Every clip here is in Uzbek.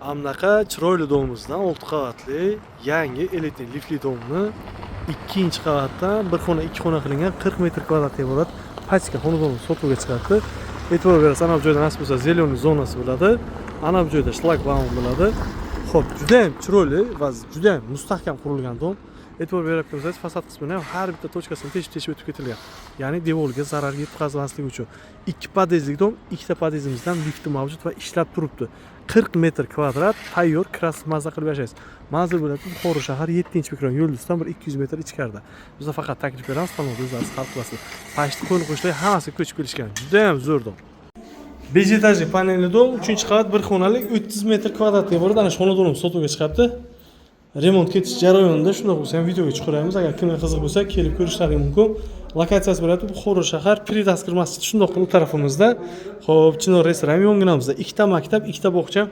Amnaqa chiroyli domimizdan 6 qavatli yangi elitli liftli domni 2-qavatdan bir xona 2 xona qilingan 40 metr kvadratga iborat pachka xonadonni sotuvga chiqardi. E'tibor berasiz, ana bu joyda nasib bo'lsa zelyoniy zonasi bo'ladi. Ana bu joyda shlagbaum bo'ladi. Xo'p, juda ham chiroyli va juda ham mustahkam qurilgan dom. E'tibor berayotgansiz, fasad qismini ham har bitta tochkasini teshib o'tib ketilgan. Ya'ni devorga zarar yetkazmaslik uchun. 2 podezlik dom, 2ta podezimizdan lifti mavjud va ishlab turibdi. 40 metr kvadrat tayyor kirasiz maza qilib yashaysiz. Manzil bo'ladi Buxoro shahar 7-mikron yo'ldusdan bir 200 metr ichkarida. Biz faqat taklif beramiz, tanlovda o'zingiz hal qilasiz. Pashti qo'yni qo'shlar hammasi ko'chib kelishgan. Juda ham zo'r dom. 5 etajli panelli dom, 3-qavat bir xonalik 30 metr kvadratga iborat ana shu xonadonimiz sotuvga chiqibdi. Remont ketish jarayonida shunday bo'lsa ham videoga chiqaramiz. Agar kimga qiziq bo'lsa, kelib ko'rishlari mumkin. Lokatsiyasi bo'ladi Buxoro shahar Pridaskir masjid shundoq qilib tarafimizda. Xo'p, Chinor restoran yonginamizda 2 ta maktab, 2 ta bog'cha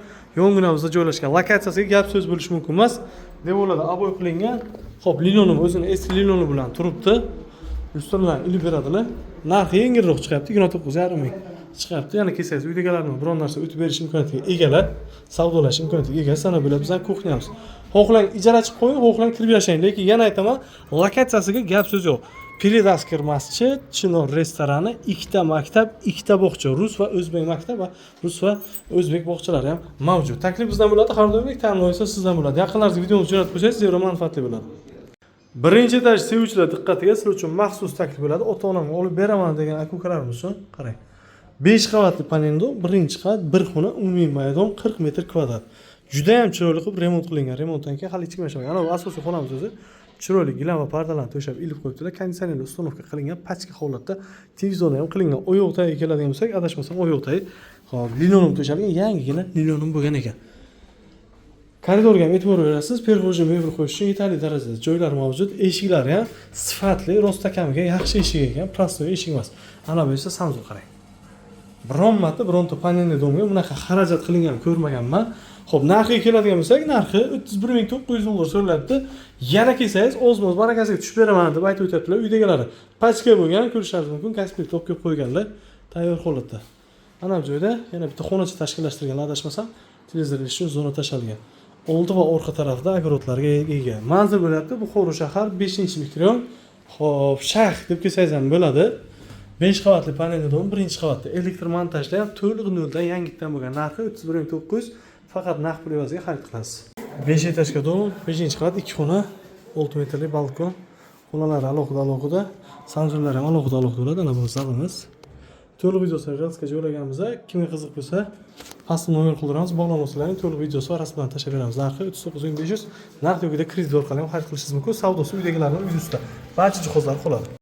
yonginamizda joylashgan. Lokatsiyasiga gap so'z bo'lishi mumkin emas. Devorlarda aboy qilingan. Xo'p, linonim o'zini eski linoni bilan turibdi. Ustunlar ilib beradilar. Narxi yengilroq chiqyapti, 29,5 ming chiqyapti. Yana kelsangiz uydagilarni biron narsa o'tib berish imkoniyatiga egalar, savdolash imkoniyatiga ega. Sana bo'lib bizning kuxnyamiz. Xohlang ijarachi qo'ying, xohlang kirib yashang, lekin yana aytaman, lokatsiyasiga gap so'z yo'q. Pridaskir masjid, Chinor restorani, 2 ta maktab, 2 ta bog'cha, rus va o'zbek maktab va rus va o'zbek bog'chalari ham mavjud. Taklif bizdan bo'ladi, har doimgidek tanlov esa sizdan bo'ladi. Yaqinlaringizga videomizni jo'natib qo'ysangiz, zero manfaatli bo'ladi. Birinchi etaj sevuvchilar diqqatiga, sizlar uchun maxsus taklif bo'ladi. Ota-onamga olib beraman degan aka-ukalarimiz uchun qarang. 5 qavatli panelli, birinchi qavat, bir xona, umumiy maydon 40 metr kvadrat. Juda ham chiroyli qilib remont qilingan. Remontdan keyin hali ichmashmagan. Ana bu asosiy xonamiz o'zi. Chiroyli gilam va pardalarni to'shab ilib qo'yibdilar. Konditsionerli uстановка qilingan, pachka holatda televizorni ham qilingan. Oyoq tagiga keladigan bo'lsak, adashmasam oyoq tagi. Xo'p, linonim to'shalgan, yangigina linonim bo'lgan ekan. Koridorga ham e'tibor berasiz. Perxojin mebel qo'yish uchun yetarli darajada joylar mavjud. Eshiklari ham sifatli, rostakamiga yaxshi eshik ekan, prostoy eshik emas. Ana bu esa Samsung qarang. Biron marta bironta panelli domga bunaqa xarajat qilingan ko'rmaganman. Xo'p, narxiga keladigan bo'lsak, narxi 31900 dollar so'raladi. Yana kelsangiz, o'z-o'z barakasiga tushib beraman deb aytib o'tadilar uydagilar. Pachka bo'lgan, ko'rishingiz mumkin, konspekt olib kelib qo'yganlar, tayyor holatda. Ana bu joyda yana bitta xonacha tashkillashtirgan, adashmasam, televizor uchun zona tashalgan. Oldi va orqa tarafda огородlarga ega. Manzil bo'lyapti Buxoro shahar 5-mikron. Xo'p, shayx deb kelsangiz ham bo'ladi. 5 qavatli panelli dom, 1-qavatda elektr montajda ham to'liq noldan yangitdan bo'lgan. Narxi 31900, faqat naqd pul evaziga xarid qilasiz. 5 etajga dom, 5-qavat, 2 xona, 6 metrli balkon, xonalari alohida, sanjurlari ham alohida bo'ladi. Ana bu zalimiz. To'liq videosini reelsga joylaganmiz. Kimga qiziq bo'lsa, pastda nomer qoldiramiz, bog'lanmalarning to'liq videosi va rasmlarini tashlab beramiz. Narxi 39500, naqd yo'g'ida kredit orqali ham xarid qilishingiz mumkin. Savdosi uydagilarning uyusida. Barcha jihozlar qoladi.